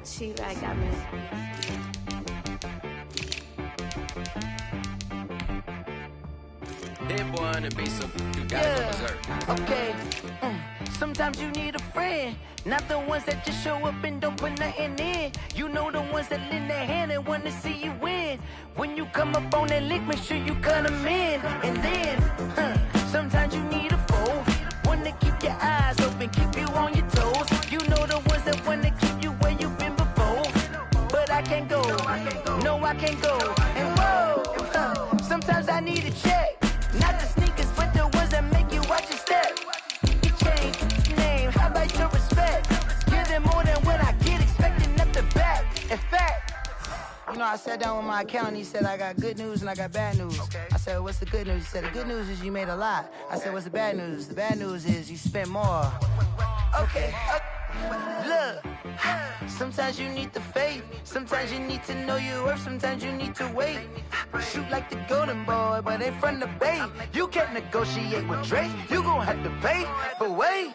She like got me. That boy on the beat, so you gotta go berserk. Okay. Sometimes you need a friend, not the ones that just show up and don't put nothing in. You know the ones that lend their hand and wanna see you win. When you come up on that lick, make sure you cut them in. And then, sometimes you need a foe, one to keep your eyes open, keep you on your toes. You know the ones that wanna keep you where you've been before. But I can't go, no I can't go. And whoa, sometimes I need a check, not the sneakers, but the ones that make you watch your step. You change name, how about your respect? Give them more than what I get, expecting nothing back. In fact, you know, I sat down with my accountant, he said I got good news and I got bad news. I said, what's the good news? He said, the good news is you made a lot. I said, what's the bad news? The bad news is you spent more. Okay, look, sometimes you need the faith, sometimes you need to know your worth, sometimes you need to wait. Shoot like the golden boy, but ain't from the bay. You can't negotiate with Drake, you gon' have to pay. But wait,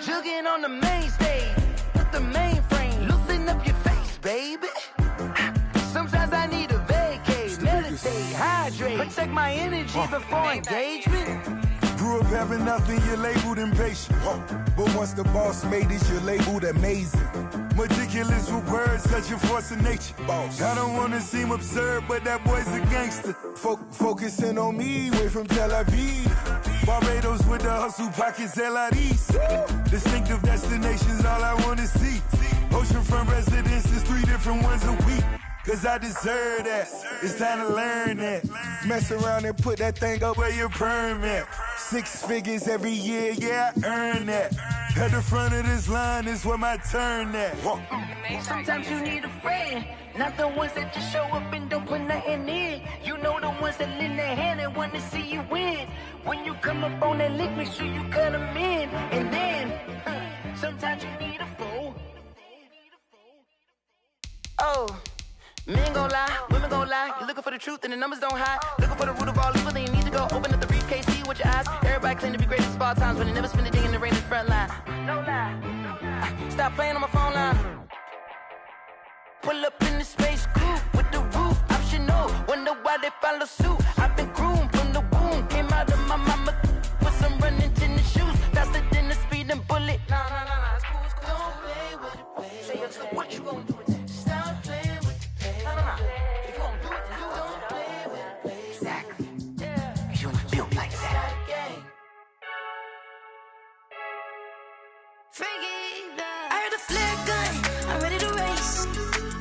jugging on the main stage, with the mainframe, loosen up your face, baby. Sometimes I need a vacate, meditate, hydrate, protect my energy before engagement. Grew up having nothing, you're labeled impatient. But once the boss made it, you're labeled amazing. Meticulous with words, such a force of nature. I don't wanna seem absurd, but that boy's a gangster. Focusing on me, way from Tel Aviv. Barbados with the hustle pockets, LIDs. Distinctive destinations, all I wanna see. Oceanfront residences, 3 different ones a week. Cause I deserve that, it's time to learn that. Mess around and put that thing up where your permit. 6 figures every year, yeah, I earn that. At the front of this line is where my turn at. Sometimes you need a friend, not the ones that just show up and don't put nothing in. You know the ones that lend their hand and wanna see you win. When you come up on that lick, make sure you cut them in. And then, sometimes you need a foe. Oh. Men gon' lie, women gon' lie. You're looking for the truth and the numbers don't hide. Looking for the root of all evil, then you need to go open up the briefcase, see with your eyes. Everybody claim to be greatest of all times, but they never spend a day in the rain in the front line. No lie, stop playing on my phone line. Pull up in the space coupe with the roof optional. Wonder why they follow suit. I've been groomed from the womb, came out of my mama with some running tennis shoes, faster than the speeding bullet. No, it's cool, it's cool. Don't play with it, baby. Say what you gon' do with it? Stop playing. If you gon' do it, you don't play with it. Exactly. Cause you ain't built like that. I heard a flare gun, I'm ready to race.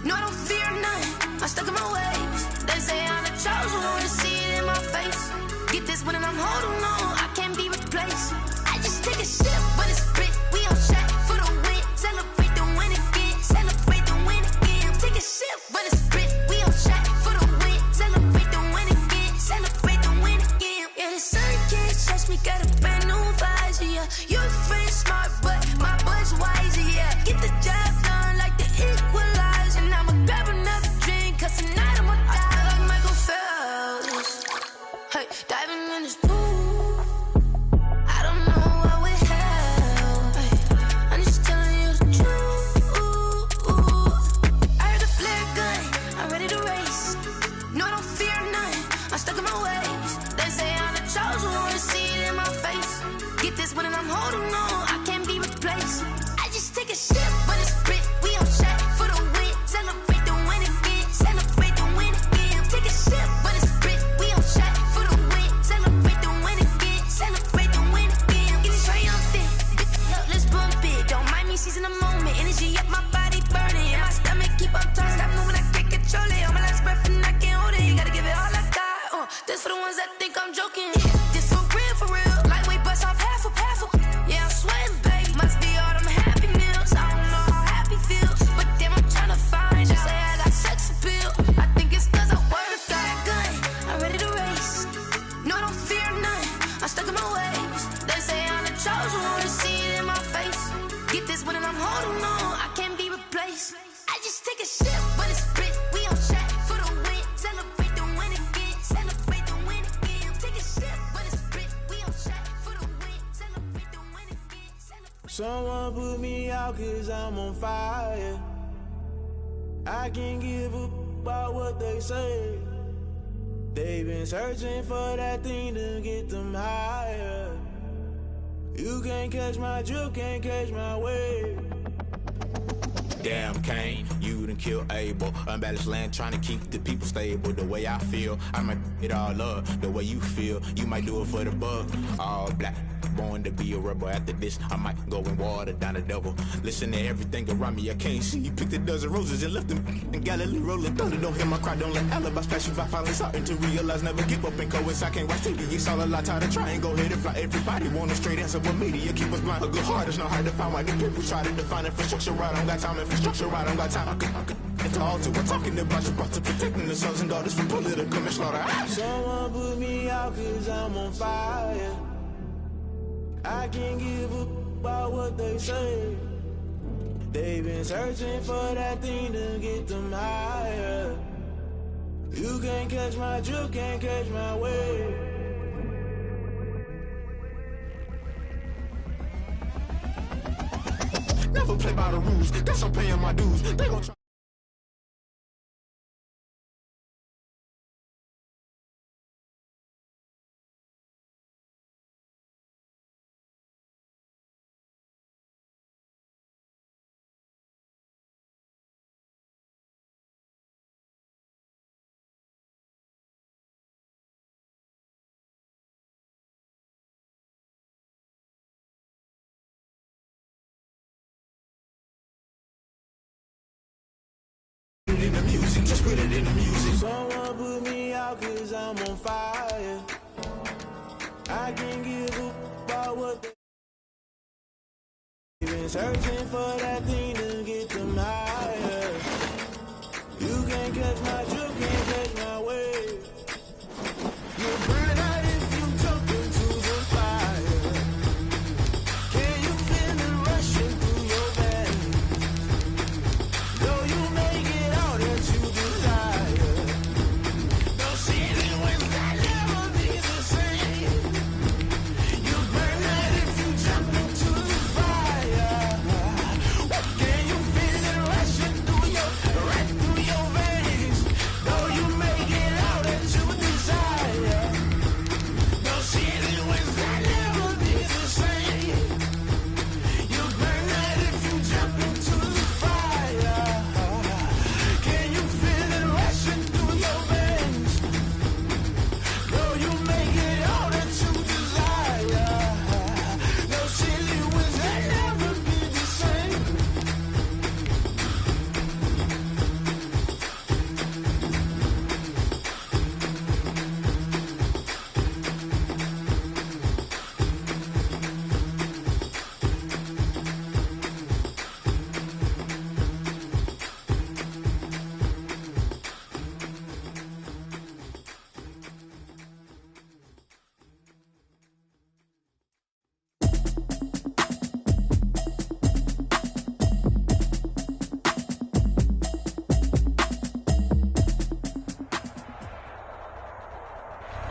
No, I don't fear none, I'm stuck in my ways. They say I'm the chosen one, to see it in my face. Get this one and I'm holding on, I can't be replaced. I just take a sip, but it's spit. We on shot for the win. Celebrate the win again, celebrate the win again. Take a sip, but it's spit. We on shot for the win. Celebrate the win again, celebrate the win again. Yeah, the sun can't touch me, got a brand new visor, yeah. Your friend's smart, but my boy's wiser, yeah. Get the job done like the equalizer. And I'ma grab another drink, cause tonight I'ma die like Michael Phelps. Hey, diving in this pool, I don't know what would help. Hey, I'm just telling you the truth. I heard a flare gun, I'm ready to race. No, I don't fear none, I'm stuck in my ways. They say I'm the chosen one, to see it in my face. Get this one and I'm holding on, I can't be replaced. I just take a sip, but it's spit. We on shot for the win. Celebrate the win again, celebrate the win again. Take a sip, but it's spit. We on shot for the win. Celebrate the win again, celebrate the win again. Get it triumphant, look, let's bump it. Don't mind me seizing the moment. Energy up, my body burning, and my stomach keep on turning. Stop moving, I can't control it. On my last breath and I can't hold it. You gotta give it all I got. This for the ones that think I'm joking. This for real. Lightweight bust off half a. Yeah, I'm sweating, babe. Must be all them happy meals. I don't know how happy feels, but damn, I'm tryna find you. Say I got sex appeal. I think it's cause I work that gun. I'm ready to race. No, I don't fear none, I'm stuck in my ways. They say I'm the chosen one, to see it in my face. Get this one and I'm holding on, I can't be replaced. I just take a sip, but it's spit. We on chat for the win. Celebrate the win again, celebrate the win again. Take a sip, but it's spit. We on chat for the win. Celebrate the win again, celebrate. Someone put me out cause I'm on fire. I can't give up about what they say. They've been searching for that thing to get them higher. You can't catch my drift, can't catch my wave. Damn Kane, you done kill Abel. Unbalanced land trying to keep the people stable. The way I feel, I might it all up. The way you feel, you might do it for the bug. All black, born to be a rebel. After this, I might go and water down the devil. Listen to everything around me, I can't see. Picked a dozen roses and left them in Galilee rolling thunder. Don't hear my cry, don't let alibis pass you. I finally starting to realize, never give up and coincide. Can't watch TV, it's all a lot. Tired of trying, go ahead and fly. Everybody want a straight answer, but media keep us blind. A good heart is not hard to find. Why the people try to define infrastructure right? I don't got time, infrastructure right, I don't got time. I could it's all to we're talking about you, about to protecting the sons and daughters from political and slaughter. Someone put me out cause I'm on fire. I can't give up about what they say. They've been searching for that thing to get them higher. You can't catch my drift, can't catch my wave. Never play by the rules, guess I'm paying my dues. They gon' try. In the music, just put it in the music. Someone put me out cause I'm on fire. I can't give up about what they've been searching for that thing to get them higher. You can't catch my drift, can't catch my wave. You burn out if you jump into the fire. Can you feel it rushing through your veins? Though you make it out that you desire. No ceiling wins that never be the same. You burn out if you jump into the fire. Can you feel it rushing through your, right through your veins? Though you make it out that you desire. No ceiling wins that never be the same. You burn out if you jump into the fire. Can you feel it rushing through your veins? Though you make it all that you desire. No silly wins that never be the same.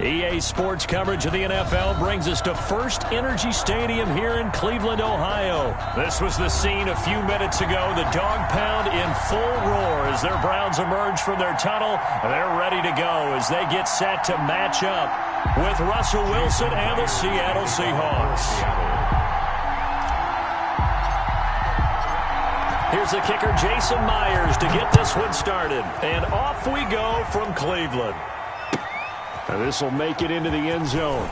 EA Sports coverage of the NFL brings us to First Energy Stadium here in Cleveland, Ohio. This was the scene a few minutes ago. The dog pound in full roar as their Browns emerge from their tunnel. They're ready to go as they get set to match up with Russell Wilson and the Seattle Seahawks. Here's the kicker, Jason Myers, to get this one started. And off we go from Cleveland. And this will make it into the end zone.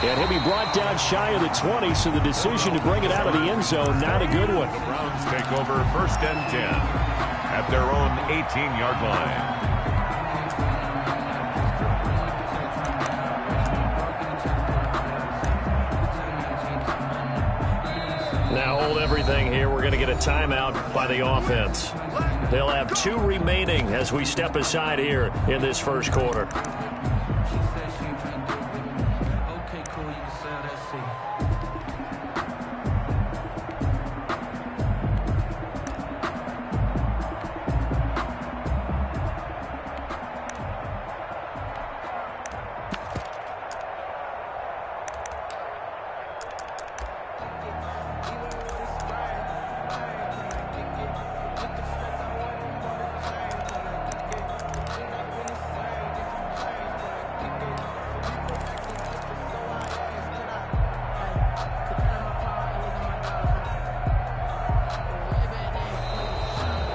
And he'll be brought down shy of the 20, so the decision to bring it out of the end zone, not a good one. The Browns take over first and 10 at their own 18-yard line. Now hold everything here. We're going to get a timeout by the offense. They'll have 2 remaining as we step aside here in this first quarter. Okay, cool. You can sell that seat.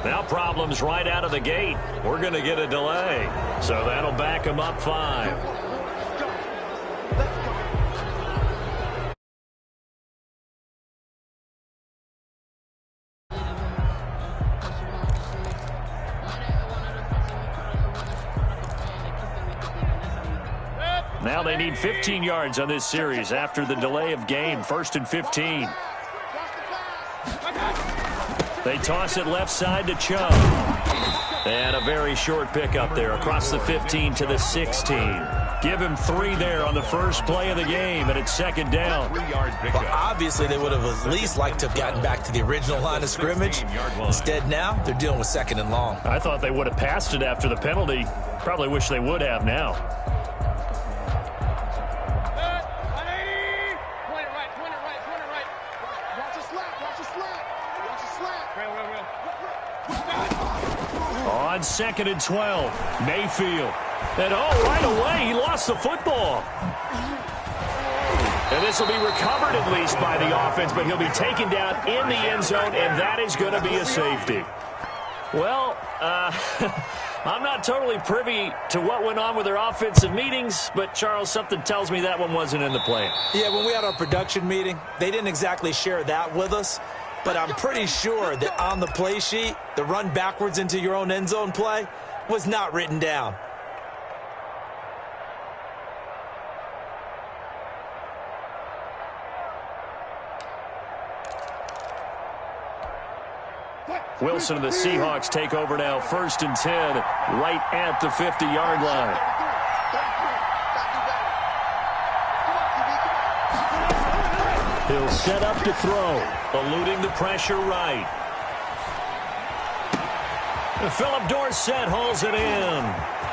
Now problems right out of the gate. We're going to get a delay. So that'll back them up 5. Now they need 15 yards on this series after the delay of game. 1st and 15. They toss it left side to Chubb. And a very short pickup there across the 15 to the 16. Give him 3 there on the first play of the game, and it's 2nd down. Well, obviously they would have at least liked to have gotten back to the original line of scrimmage. Instead now, they're dealing with 2nd and long. I thought they would have passed it after the penalty. Probably wish they would have now. On 2nd and 12, Mayfield. And right away, he lost the football. And this will be recovered at least by the offense, but he'll be taken down in the end zone, and that is going to be a safety. Well, I'm not totally privy to what went on with their offensive meetings, but, Charles, something tells me that one wasn't in the plan. Yeah, when we had our production meeting, they didn't exactly share that with us. But I'm pretty sure that on the play sheet, the run backwards into your own end zone play was not written down. Wilson and the Seahawks take over now, 1st and 10, right at the 50-yard line. He'll set up to throw, eluding the pressure right. Philip Dorsett hauls it in.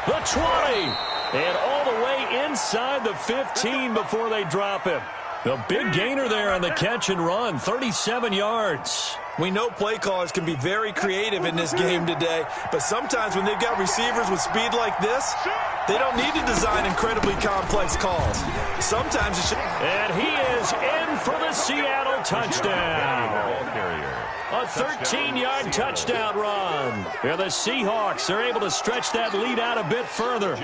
The 20, and all the way inside the 15 before they drop him. The big gainer there on the catch and run, 37 yards. We know play callers can be very creative in this game today, but sometimes when they've got receivers with speed like this, they don't need to design incredibly complex calls. Sometimes it should. And he is in for the Seattle touchdown. A 13-yard touchdown run. Yeah, the Seahawks are able to stretch that lead out a bit further.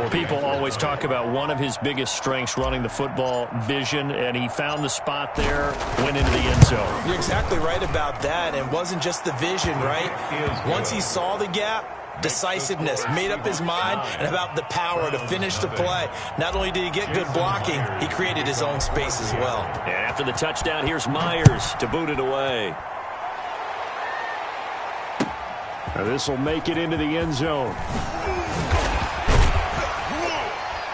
People always talk about one of his biggest strengths, running the football, vision, and he found the spot there, went into the end zone. You're exactly right about that. It wasn't just the vision, right? Once he saw the gap, decisiveness, made up his mind, and about the power to finish the play. Not only did he get good blocking, he created his own space as well. And after the touchdown, here's Myers to boot it away. This will make it into the end zone.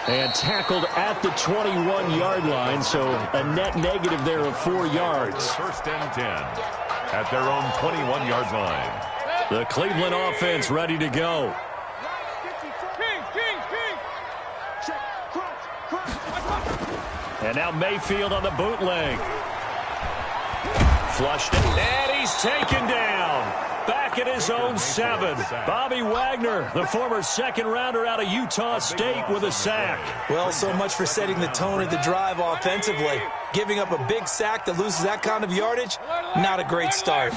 And tackled at the 21-yard line, so a net negative there of 4 yards. 1st and 10 at their own 21-yard line. The Cleveland offense ready to go. And now Mayfield on the bootleg. Flushed it, and he's taken down. Back at his own 7. Bobby Wagner, the former second-rounder out of Utah State, with a sack. Well, so much for setting the tone of the drive offensively. Giving up a big sack that loses that kind of yardage, not a great start.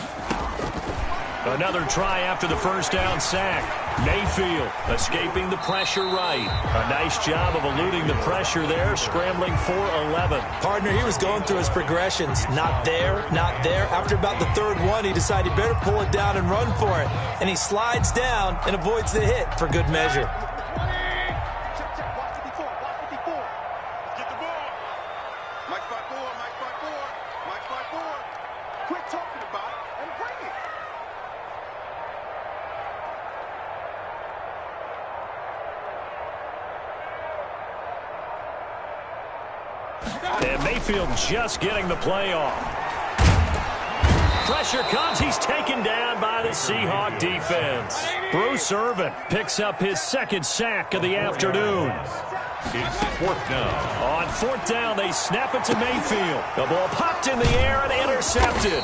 Another try after the first down sack. Mayfield escaping the pressure right. A nice job of eluding the pressure there, scrambling for 11. Partner, he was going through his progressions. Not there, not there. After about the 3rd one, he decided he better pull it down and run for it. And he slides down and avoids the hit for good measure. And Mayfield just getting the play off. Pressure comes. He's taken down by the Seahawk defense. Bruce Irvin picks up his 2nd sack of the afternoon. It's 4th down. On 4th down, they snap it to Mayfield. The ball popped in the air and intercepted.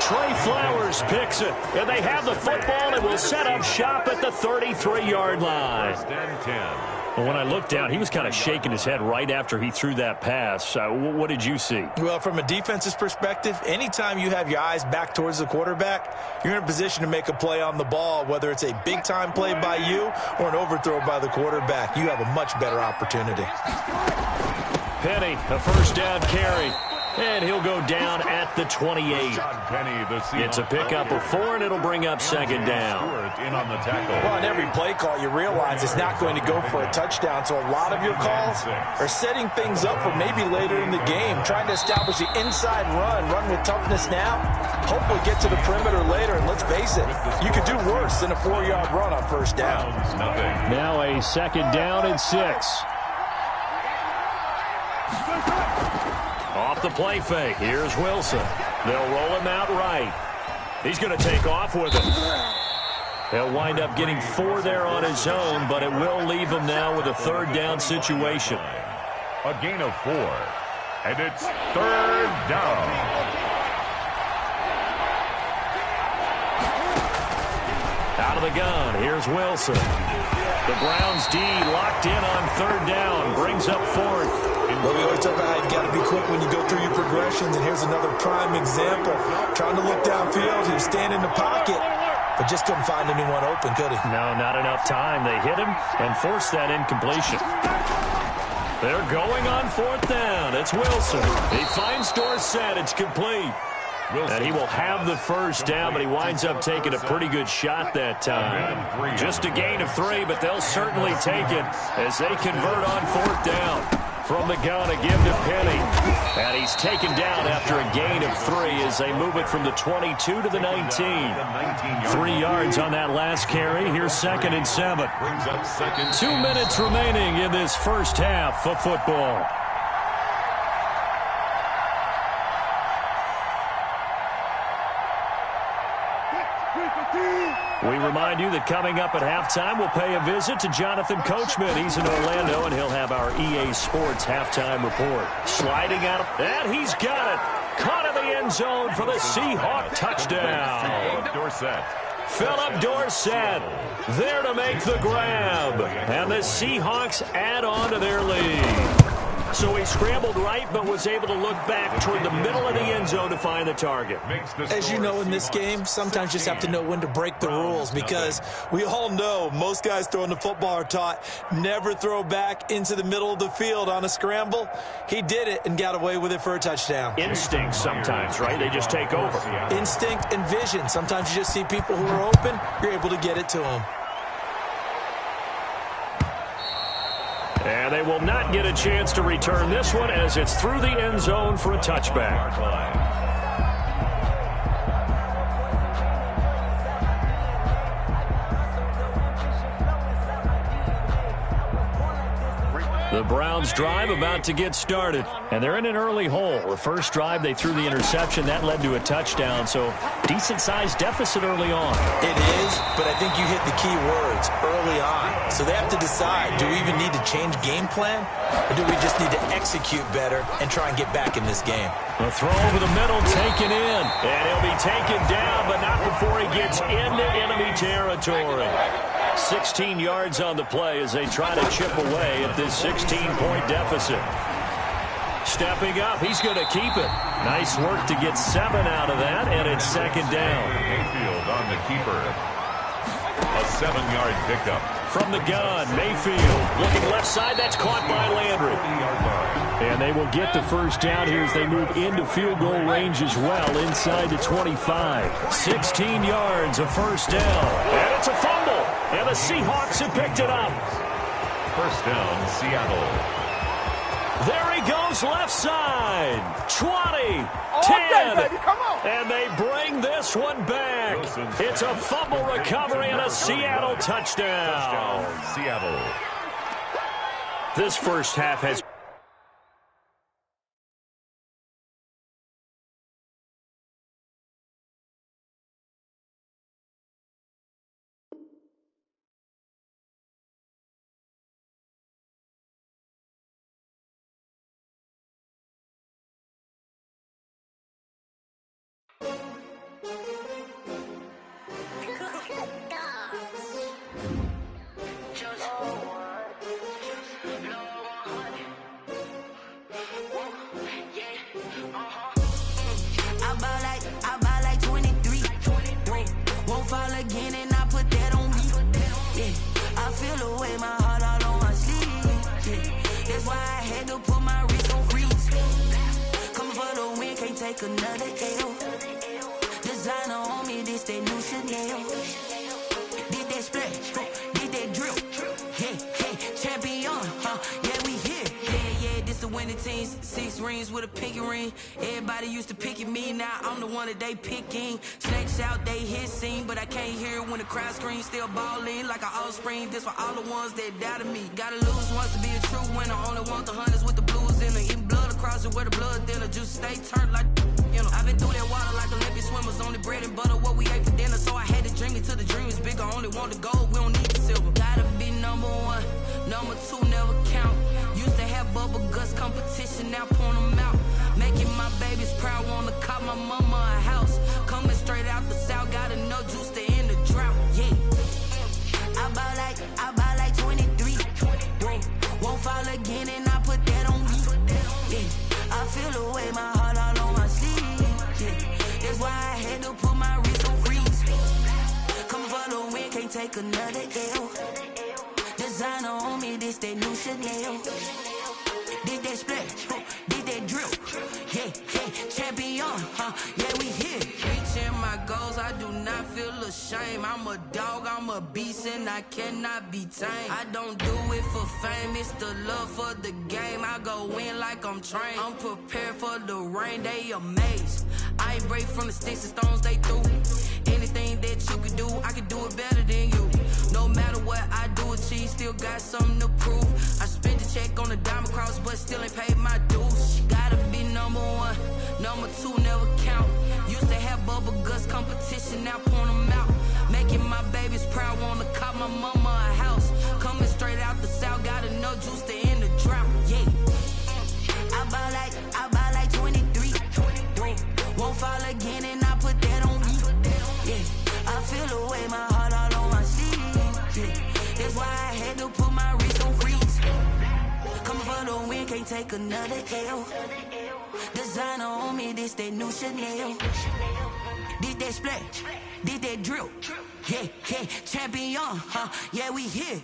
Trey Flowers picks it. And they have the football and will set up shop at the 33-yard line. 1st and 10. Well, when I looked down, he was kind of shaking his head right after he threw that pass. What did you see? Well, from a defense's perspective, anytime you have your eyes back towards the quarterback, you're in a position to make a play on the ball, whether it's a big-time play by you or an overthrow by the quarterback. You have a much better opportunity. Penny, a first down carry. And he'll go down at the 28. It's a pickup of 4, and it'll bring up second down. Well, on every play call, you realize it's not going to go for a touchdown, so a lot of your calls are setting things up for maybe later in the game, trying to establish the inside run with toughness now, hopefully get to the perimeter later, and let's face it, you could do worse than a 4-yard run on first down. Now a second down and 6. Off the play fake. Here's Wilson. They'll roll him out right. He's going to take off with it. He'll wind up getting 4 there on his own, but it will leave him now with a third down situation. A gain of 4, and it's third down. Out of the gun, here's Wilson. The Browns D locked in on third down, brings up 4th. Well, we always talk about how you've got to be quick when you go through your progressions, and here's another prime example. Trying to look downfield, he was standing in the pocket, but just couldn't find anyone open, could he? No, not enough time. They hit him and forced that incompletion. They're going on 4th down. It's Wilson. He finds Dorsett. It's complete. And he will have the first down, but he winds up taking a pretty good shot that time. Just a gain of 3, but they'll certainly take it as they convert on 4th down. From the gun, a give to Penny. And he's taken down after a gain of 3 as they move it from the 22 to the 19. 3 yards on that last carry. Here's 2nd and 7. 2 minutes remaining in this first half of football. We remind you that coming up at halftime, we'll pay a visit to Jonathan Coachman. He's in Orlando, and he'll have our EA Sports halftime report. Sliding out, and he's got it. Caught in the end zone for the Seahawk touchdown. Philip Dorsett there to make the grab. And the Seahawks add on to their lead. So he scrambled right, but was able to look back toward the middle of the end zone to find the target. As you know in this game, sometimes you just have to know when to break the rules, because we all know most guys throwing the football are taught never throw back into the middle of the field on a scramble. He did it and got away with it for a touchdown. Instinct sometimes, right? They just take over. Instinct and vision. Sometimes you just see people who are open, you're able to get it to them. And they will not get a chance to return this one as it's through the end zone for a touchback. The Browns drive about to get started, and they're in an early hole. The first drive, they threw the interception. That led to a touchdown, so decent-sized deficit early on. It is, but I think you hit the key words, early on. So they have to decide, do we even need to change game plan, or do we just need to execute better and try and get back in this game? A throw over the middle, taken in, and he'll be taken down, but not before he gets into enemy territory. 16 yards on the play as they try to chip away at this 16-point deficit. Stepping up, he's going to keep it. Nice work to get 7 out of that, and it's second down. Mayfield on the keeper. A 7-yard pickup. From the gun, Mayfield looking left side. That's caught by Landry. And they will get the first down here as they move into field goal range as well, inside the 25. 16 yards, a first down. And it's a fumble. And the Seahawks have picked it up. First down, Seattle. There he goes, left side. 20, 10, baby, come on. and they bring this one back. It's a fumble recovery and a Seattle touchdown. Seattle. This first half has... take another L. Designer on me, this that new Chanel. Did that splash, did that drill. Yeah, champion, yeah, we here. Yeah, this the winning team. 6 rings with a pinky ring. Everybody used to picking me, now I'm the one that they picking. Snakes out, they hit scene, but I can't hear it when the crowd screams. Still balling like an offspring. This for all the ones that doubted me. Gotta lose once to be a true winner. Only want the hunters with the blues in them. Eating blood across it where the blood thinner. Just stay turned like, you know. I've been through that water like Olympic swimmers. Only bread and butter, what we ate for dinner. So I had to dream it till the dream is bigger. Only want the gold, we don't need the silver. Gotta be number 1, number 2 never count. Used to have bubble guts competition, now point them out. Making my babies proud, wanna cop my mama a house. Coming straight out the south, got enough juice to end the drought, yeah. I buy like 23. Whoa, won't fall again and I put that on me. Yeah, I feel the way, my heart all on my sleeve. Yeah, that's why I had to put my wrist on freeze. Coming for the win, can't take another L. Designer on me, this that new Chanel. Did that splash, did that drill. Yeah, champion, yeah, we here. Reaching my goals, I do not feel ashamed. I'm a dog, I'm a beast, and I cannot be tamed. I don't do it for fame, it's the love for the game. I go in like I'm trained. I'm prepared for the rain, they amazed. I ain't break from the sticks and stones they threw. Anything that you can do, I can do it better than you. No matter what I do, achieve, still got something to prove. I spent the check on the diamond cross, but still ain't paid my dues. Gotta be number 1, number 2 never count. Used to have bubble guts competition, now point them out. Making my babies proud, wanna cop my mama a house. Coming straight out the south, got enough juice to end the drought, yeah. I buy like 23. Whoa, won't fall again and I put that on me. Yeah, I feel the way, my heart all on my sleeve. Yeah, that's why I had to put my wrist on freeze. Coming for the win, can't take another L. Designer on me, this that new Chanel. Did that splash, did that drill. Yeah, champion, yeah, we here.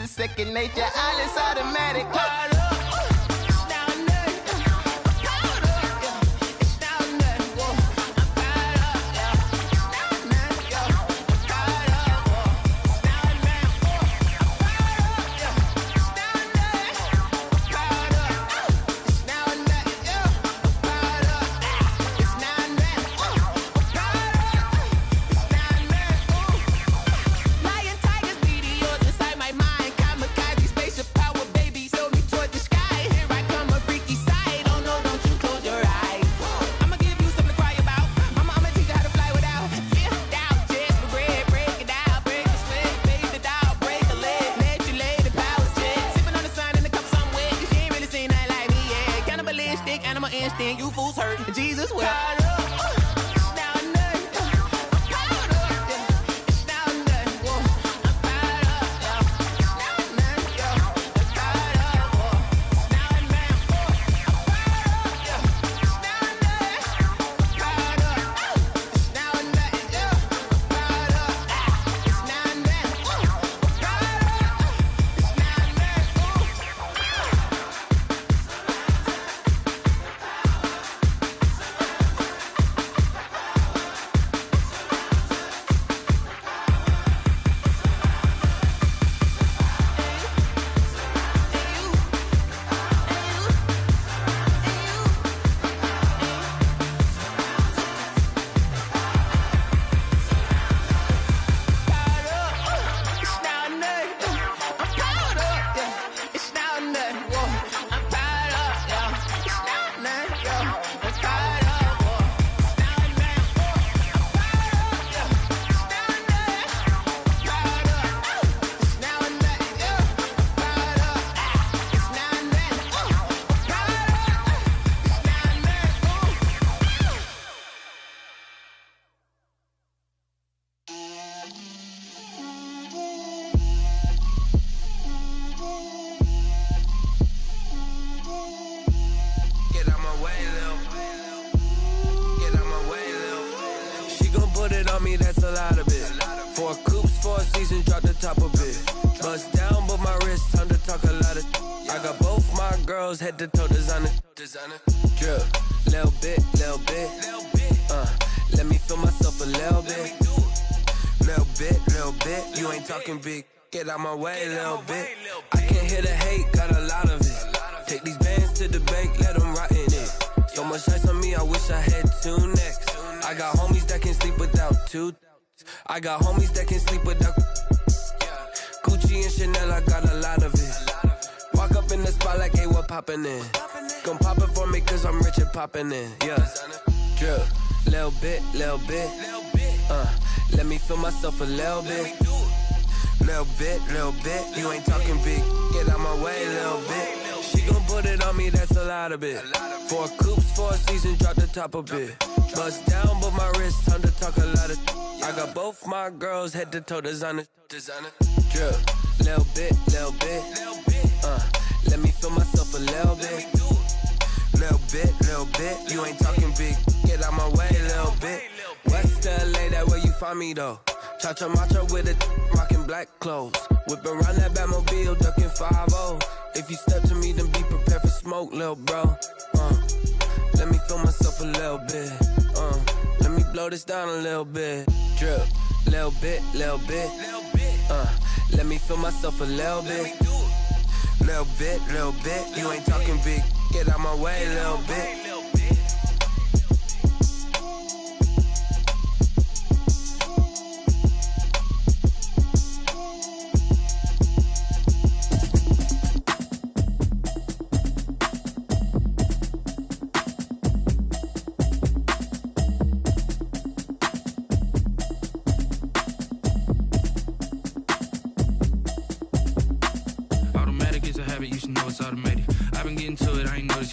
Second nature, all is automatic. Lion, tigers, meteors inside my mind. Kamikaze, spaceship power, baby. Sold me toward the it on me, that's a lot of it. 4 coops, 4 seasons, drop the top of it. Bust down, but my wrist, time to talk a lot of. I got both my girls, head to toe designer. Drip, little bit. Let me feel myself a little bit. Little bit. You ain't talking big. Get out my way, little bit. I can't hear the hate, got a lot of it. Take these bands to the bank, let them rot in it. So much ice on me, I wish I had 2 necks. I got homies that can sleep without 2. I got homies that can sleep without Gucci and Chanel, I got a lot of it. Walk up in the spot like, hey, what poppin' in? Gon' pop it for me cause I'm rich and poppin' in. Yeah, drip, little bit. Let me feel myself a little bit. Little bit. You ain't talking big. Get out my way, little bit. She gon' put it on me, that's a lot of it. 4 coops, 4 seasons, drop the top of it. Bust down, but my wrist, time to talk a lot of. I got both my girls, head to toe designer. Drip, little bit. Let me feel myself a little bit. Little bit. You ain't talking big. Get out my way, little bit. West LA, that where you find me though. Cha-cha matcha with it, rockin' black clothes. Whip around that Batmobile, duckin' 5-0. If you step to me, then be prepared for smoke, lil' bro. Let me feel myself a little bit. Let me blow this down a little bit. Drip, little bit. Let me feel myself a little bit. Little bit. You ain't talking big. Get out my way, little bit.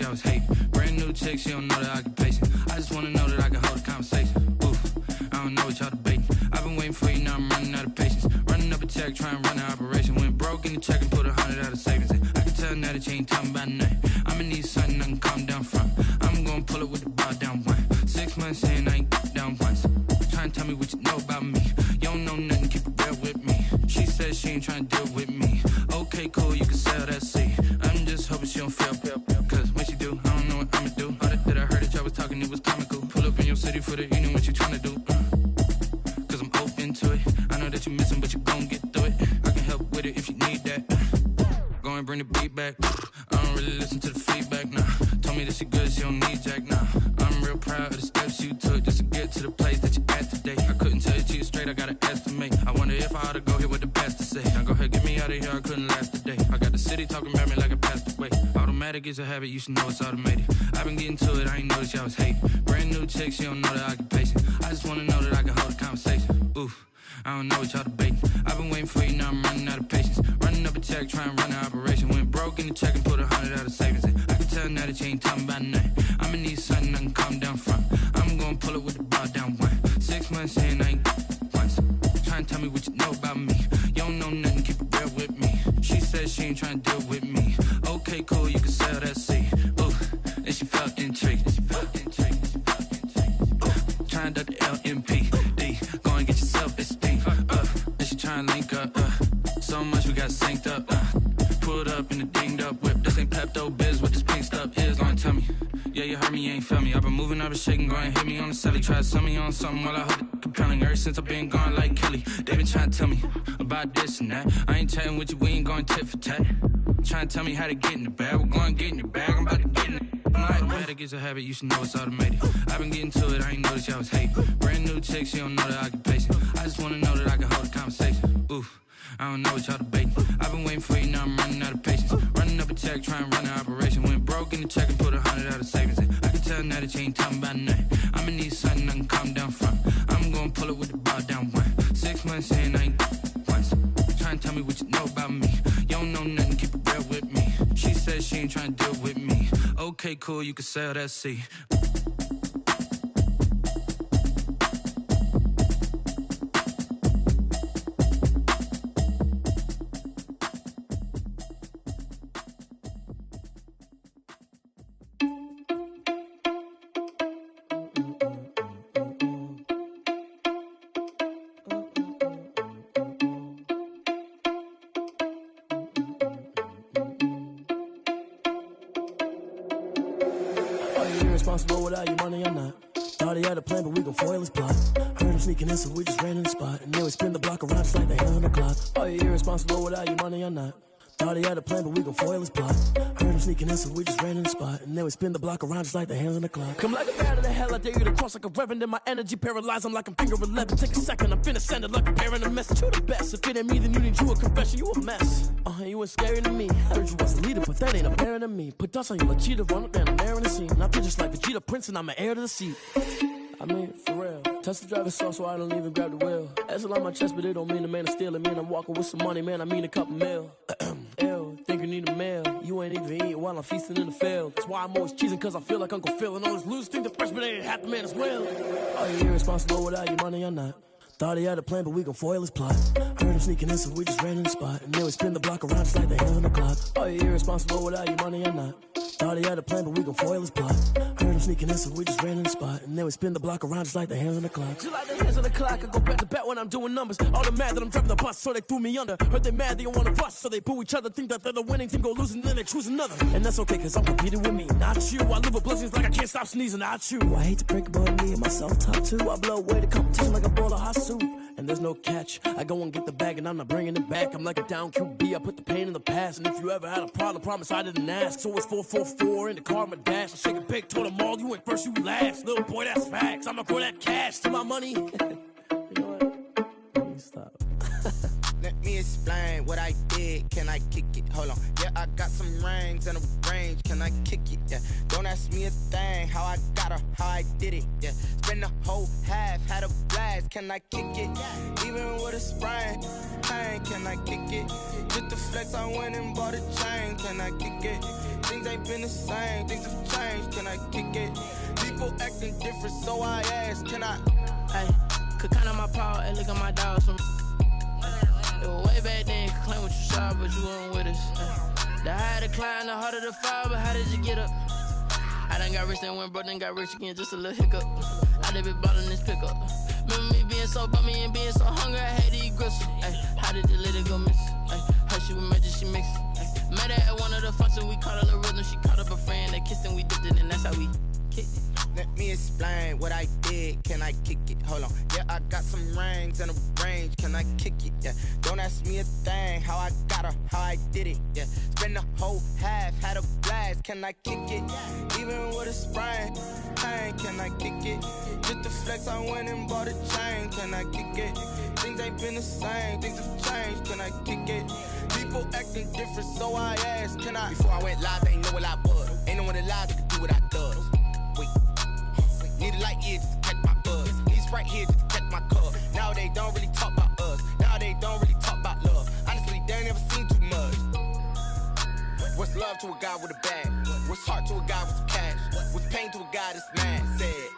I was hating. Brand new chick, she don't know the occupation. I just wanna know that I can hold a conversation. Oof, I don't know what y'all debating. I've been waiting for you, now I'm running out of patience. Running up a check, trying to run an operation. Went broke in the check and put 100 out of savings in. I can tell now that you ain't talking about nothing. I'ma need something I can calm down from. I'm gonna pull it with the bar down one. 6 months in, I ain't down once. Trying to tell me what you know about me. You don't know nothing, keep it real with me. She said she ain't trying to deal with me. Okay, cool, you can sell that seat. I'm just hoping she don't fail. Cause when she do, I don't know what I'ma do. All that I heard that y'all was talking, it was comical. Pull up in your city for the, you know what you trying to do. Cause I'm open to it. I know that you missing, but you gon' get through it. I can help with it if you need that. Go and bring the beat back. I don't really listen to the feedback, nah. Told me that she good, she don't need Jack, nah. I'm real proud of the steps you took just to get to the place that you at today. I couldn't tell you to you straight, I gotta estimate. I wonder if I ought to go here with the best to say. Now go ahead, get me out of here, I couldn't last a day. I got the city talking about me like I passed away. Automatic is a habit, you should know it's automated. I've been getting to it, I ain't noticed y'all was hating. Brand new chick, she don't know the occupation. I just wanna know that I can hold a conversation. Oof, I don't know what y'all debating. I've been waiting for you, now I'm running out of patience. Running up a check, trying to run an operation. Went broke in the check and put 100 out of savings in. I can tell now that you ain't talking about nothing. I'ma need something I can calm down from. I'm gonna pull it with the bar down one. 6 months in, I ain't once. Trying to tell me what you know about me. You don't know nothing, keep it real with me. She said she ain't trying to deal with me. Okay, cool, you can sell that seat. Ooh, and she felt intrigued. Trying to duck the LMPD. Go and get yourself esteemed. And she trying to link up. So much we got synced up. Pulled up in the dinged up whip. This ain't Pepto-Biz, what this pink stuff is. Gonna tell me. Yeah, you heard me, you ain't felt me. I've been moving, I've been shaking, go and hit me on the celly. Try to sell me on something while I hold it compelling. Ever since I've been gone like Kelly. They been trying to tell me about this and that. I ain't chatting with you, we ain't going tit for tat. Trying to tell me how to get in the bag. We're going to get in the bag, I'm about to get in it. Automatic is a habit, you should know it's automated. I've been getting to it, I ain't noticed y'all was hating. Brand new chick, she don't know the occupation. I just wanna know that I can hold a conversation. Oof, I don't know what y'all debating. I've been waiting for you, now I'm running out of patience. Running up a check, trying to run an operation. Went broke in the check and put 100 out of savings in. I can tell now that you ain't talking about nothing. I'ma need something I can calm down from. I'm gonna pull it with the bar down one. 6 months in, I ain't once. Trying to tell me what you know about me. You don't know nothing, keep it real with me. She said she ain't trying to deal with me. Okay, cool, you can sell that seat. irresponsible without your money or not. Thought he had a plan, but we gon' foil his plot. Heard him sneaking in, so we just ran in the spot. And then we spin the block around just like the hand on the clock. Are you irresponsible without your money or not? Thought he had a plan, but we gon' foil his plot. Heard him sneaking in, so we just ran in the spot. And then we spin the block around just like the hands on the clock. Come like a bat of the hell, I dare you to cross like a reverend. In my energy paralyzed, I'm like I'm finger 11. Take a second, I'm finna send it like a bearing a message. You the best, if it ain't me, then you need you a confession. You a mess, you ain't scary to me. Heard you was a leader, but that ain't apparent to me. Put dust on you like cheetah, run up and I'm there in the scene. And I feel just like Vegeta Prince and I'm an heir to the seat. I mean, for real. Touch the driver's soft, so I don't even grab the wheel. That's on my chest, but it don't mean the man is stealing. Man, I'm walking with some money, man, I mean a couple mil. Ew, think you need a meal. You ain't even eating while I'm feasting in the field. That's why I'm always cheesing, cause I feel like Uncle Phil. And all those losers think the freshman ain't half the man as well. Are you irresponsible without your money or not? Thought he had a plan, but we gon' foil his plot. Heard him sneaking in, so we just ran in the spot. And then we spin the block around just like the hands on the clock. Are you irresponsible without your money or not? Thought he had a plan, but we gon' foil his plot. Heard him sneaking in, so we just ran in the spot. And then we spin the block around just like the hands on the clock. Just like the hands on the clock, I go back to back when I'm doing numbers. All the mad that I'm driving the bus, so they threw me under. Heard they mad, they don't wanna bust, so they boo each other. Think that they're the winning team, go losing, then they choose another. And that's okay, cause I'm competing with me, not you. I live with blessings like I can't stop sneezing, not you. I hate to break about me and myself top two. I blow away the competition like a bowl of hot soup. And there's no catch, I go and get the bag and I'm not bringing it back. I'm like a down QB, I put the pain in the past. And if you ever had a problem, promise I didn't ask. So it's 444 in the car, my dash. I shake a big, told them all, you went first, you last. Little boy, that's facts, I'ma throw that cash to my money. You know what? Let me stop. Let me explain what I did. Can I kick it? Hold on. Yeah, I got some rings and a range. Can I kick it? Yeah. Don't ask me a thing. How I got her, how I did it. Yeah. Spend the whole half, had a blast. Can I kick it? Even with a sprain. Pain, can I kick it? Just the flex, I went and bought a chain. Can I kick it? Things ain't been the same. Things have changed. Can I kick it? People acting different, so I ask. Can I? Hey, could count on my power and look at my dogs from. Way back then, you could claim what you saw, but you weren't with us. The higher the climb, the harder the fall, but how did you get up? I done got rich, then went broke, then got rich again, just a little hiccup. I done been ballin' this pickup. Remember me being so bummy and being so hungry, I had to eat gristle. How did the lady go miss? How she was magic, she mixed. Met her at one of the functions, we caught a little rhythm. She caught up a friend, they kissed and we dipped it, and that's how we kicked it. Let me explain what I did. Can I kick it? Hold on. Yeah, I got some rings and a range. Can I kick it? Yeah. Don't ask me a thing. How I got her, how I did it. Yeah. Spend the whole half, had a blast. Can I kick it? Even with a sprain. Pain, can I kick it? Just the flex, I went and bought a chain. Can I kick it? Things ain't been the same. Things have changed. Can I kick it? People acting different, so I asked. Can I? Before I went live, they ain't know what I was. Ain't no one alive that could do what I does. Wait. Need a light here just to catch my buzz. Need Sprite here just to catch my cup. Now they don't really talk about us. Now they don't really talk about love. Honestly, they ain't never seen too much. What's love to a guy with a bag? What's heart to a guy with some cash? What's pain to a guy that's mad? Said.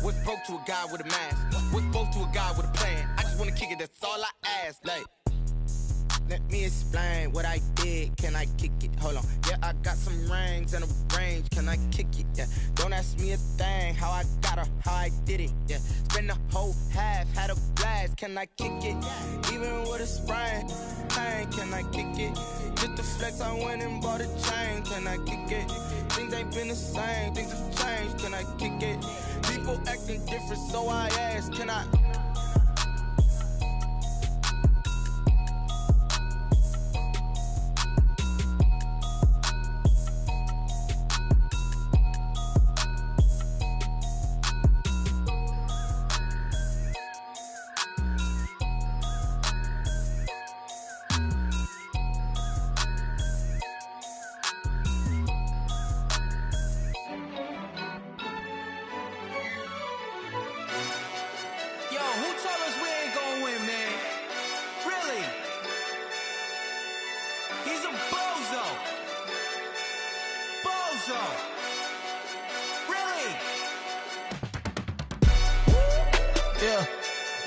What's broke to a guy with a mask? What's both to a guy with a plan? I just wanna kick it, that's all I ask. Like, let me explain what I did. Can I kick it? Hold on. Yeah, I got some rings and a range. Can I kick it? Yeah. Don't ask me a thing. How I got her, how I did it. Yeah. Spend the whole half, had a blast. Can I kick it? Even with a sprain. Pain, can I kick it? Just the flex, I went and bought a chain. Can I kick it? Things ain't been the same. Things have changed. Can I kick it? People acting different, so I ask. Can I?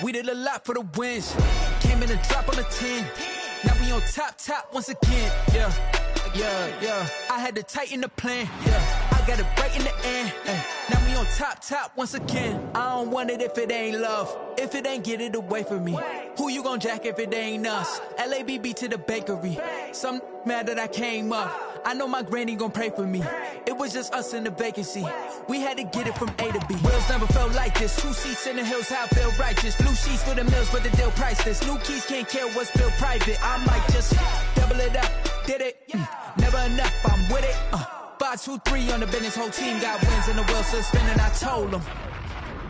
We did a lot for the wins. Came in a drop on the 10. Now we on top once again. Yeah. I had to tighten the plan. Yeah. I got it right in the end. Now we on top once again. I don't want it if it ain't love. If it ain't, get it away from me. Who you gon' jack if it ain't us? LABB to the bakery. Some mad that I came up. I know my granny gon' pray for me. It was just us in the vacancy. We had to get it from A to B. Wheels never felt like this. 2 seats in the hills, how I feel righteous. Blue sheets for the mills, but the deal priceless. New keys can't care what's built private. I might just double it up. Did it? Never enough, I'm with it. 5, 2, 3 on the business. Whole team got wins and the wheels still spinning. I told them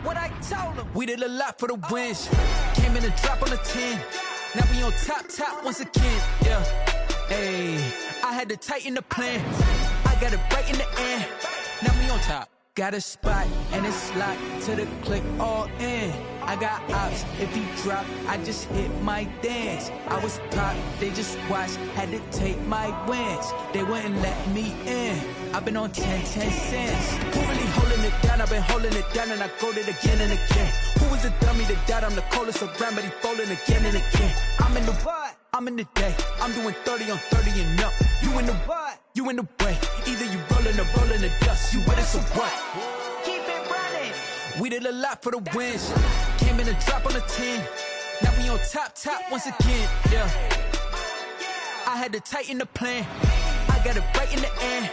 what I told them. We did a lot for the wins. Came in and drop on the 10. Now we on top once again. Yeah. Hey, I had to tighten the plan. I got it right in the end. Now we on top. Got a spot and it's locked to the click all in. I got ops, if he drop, I just hit my dance. I was pop, they just watched, had to take my wins. They wouldn't let me in. I've been on 10 cents. Who really holding it down? I've been holding it down and I go it again and again. Who was the dummy that died? I'm the coldest around, but he folding again and again. I'm in the what? I'm in the day. I'm doing 30 on 30 and up. You in the what? You in the way. Either you rolling or rolling the dust. You with us or what? Keep it running. We did a lot for the wins. Came in and drop on the 10. Now we on top once again. Yeah. I had to tighten the plan. I got it right in the end.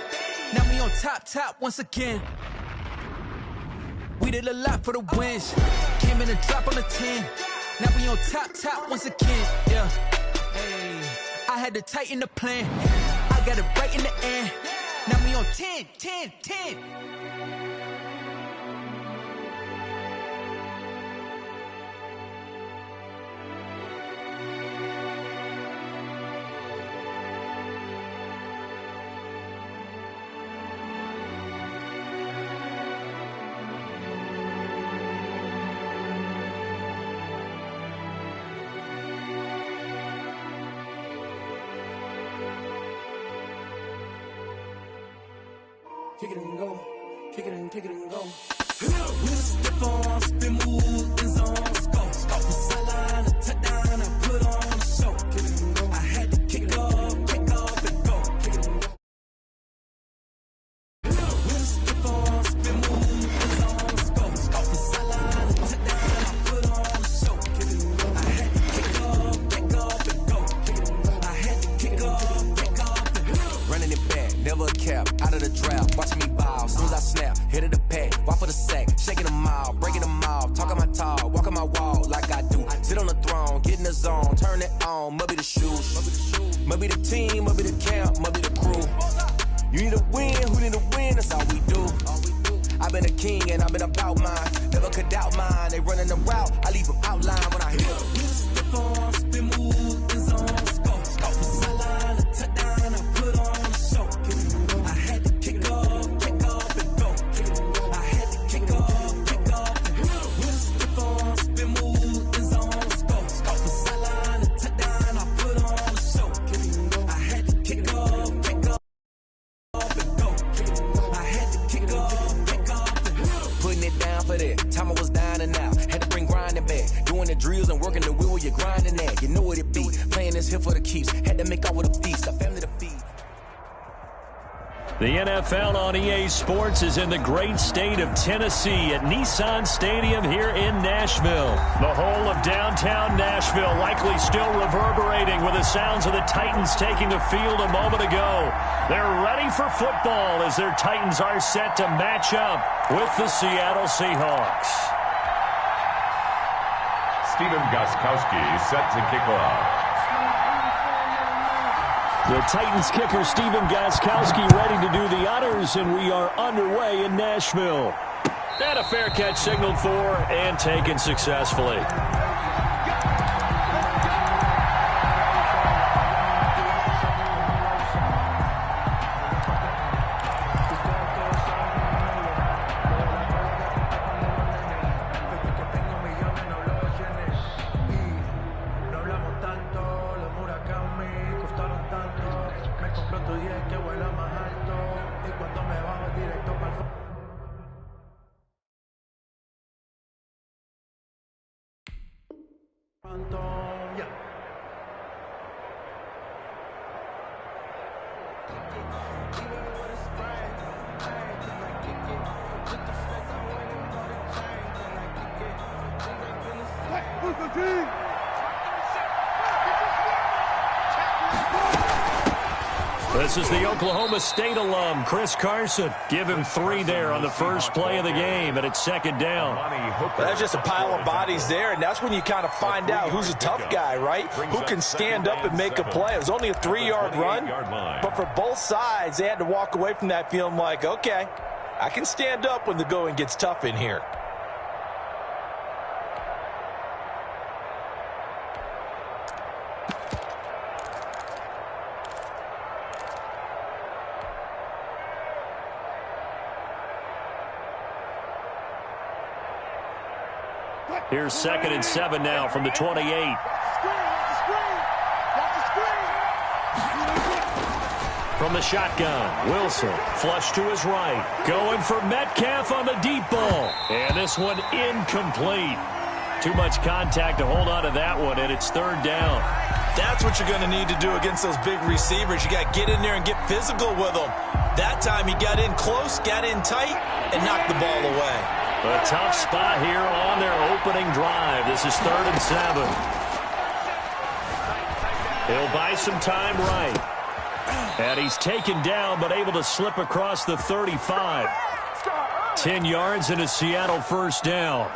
Now we on top once again. We did a lot for the wins. Came in and drop on the 10. Now we on top once again. Yeah. Hey, I had to tighten the plan. I got it right in the end. Now we on 10. Kick it and go. Kick it and go. With a stiff on, spin move, in zone, go. From sideline to touchdown, I put on a show. Kick it and go. I had to kick off and go. Kick it and go. With a stiff on, spin move, in zone, go. From sideline to touchdown, I put on a show. Kick it and go. I had to kick off and go. Kick it and go. I had to kick off and go. Running it back, never a cap, out of the draft. Watching me ball, soon as I snap, hit of the pack, walk for the sack, shaking them all, breaking them all, talking my talk, walking my wall like I do. Sit on the throne, get in the zone, turn it on, must be the shoes, must be the team, must be the camp, must be the crew. You need a win, who need a win, that's all we do. I've been a king and I've been about mine, never could doubt mine. They running the route, I leave them outline when I hit them. With a stiff on, spin move, in zone, go. From sideline to touchdown, I put on a show. I had to kick off and go. I had to kick off and go. With a stiff on, spin move, in zone, go. From sideline to touchdown, I put on a show. I had to kick off and go. I had to kick off and go. Putting it down for that, time I was down and out, had to bring grinding back, doing the drills and working the wheel where you're grinding at. You know what it be, playing this here for the keeps, had to make off with a feast, a family to feed. The NFL on EA Sports is in the great state of Tennessee at Nissan Stadium here in Nashville. The whole of downtown Nashville likely still reverberating with the sounds of the Titans taking the field a moment ago. They're ready for football as their Titans are set to match up with the Seattle Seahawks. Stephen Gostkowski set to kick off. The Titans kicker Stephen Gostkowski ready to do the honors, and we are underway in Nashville. And a fair catch signaled for and taken successfully. This is the Oklahoma State alum, Chris Carson. Give him 3 there on the first play of the game, and it's second down. That's just a pile of bodies there, and that's when you kind of find out who's a tough guy, right? Who can stand up and make a play. It was only a 3-yard run, but for both sides, they had to walk away from that feeling like, okay, I can stand up when the going gets tough in here. Here's 2nd and 7 now from the 28. From the shotgun, Wilson, flush to his right. Going for Metcalf on the deep ball. And this one incomplete. Too much contact to hold on to that one, and it's 3rd down. That's what you're going to need to do against those big receivers. You got to get in there and get physical with them. That time he got in close, got in tight, and knocked the ball away. A tough spot here on their opening drive. This is 3rd and 7. He'll buy some time right. And he's taken down, but able to slip across the 35. 10 yards and a Seattle first down.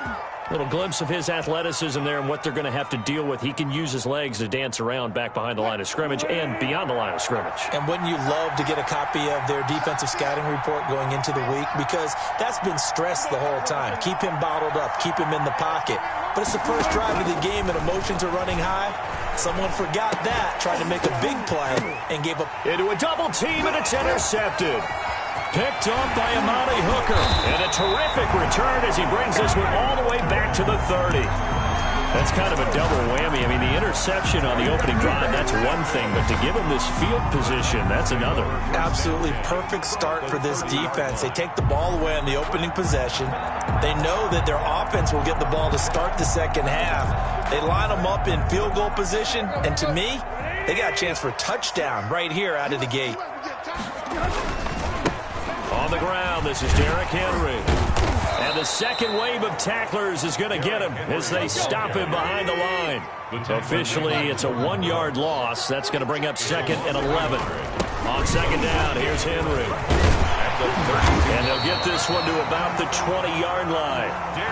Little glimpse of his athleticism there and what they're going to have to deal with. He can use his legs to dance around back behind the line of scrimmage and beyond the line of scrimmage. And wouldn't you love to get a copy of their defensive scouting report going into the week? Because that's been stressed the whole time. Keep him bottled up. Keep him in the pocket. But it's the first drive of the game and emotions are running high. Someone forgot that, trying to make a big play and gave up. Into a double team, and it's intercepted. Picked up by Amani Hooker. And a terrific return as he brings this one all the way back to the 30. That's kind of a double whammy. I mean, the interception on the opening drive, that's one thing. But to give him this field position, that's another. Absolutely perfect start for this defense. They take the ball away on the opening possession. They know that their offense will get the ball to start the second half. They line them up in field goal position. And to me, they got a chance for a touchdown right here out of the gate. On the ground, this is Derrick Henry. And the second wave of tacklers is going to get him as they stop him behind the line. Officially, it's a 1-yard loss. That's going to bring up 2nd and 11. On second down, here's Henry. And they'll get this one to about the 20-yard line.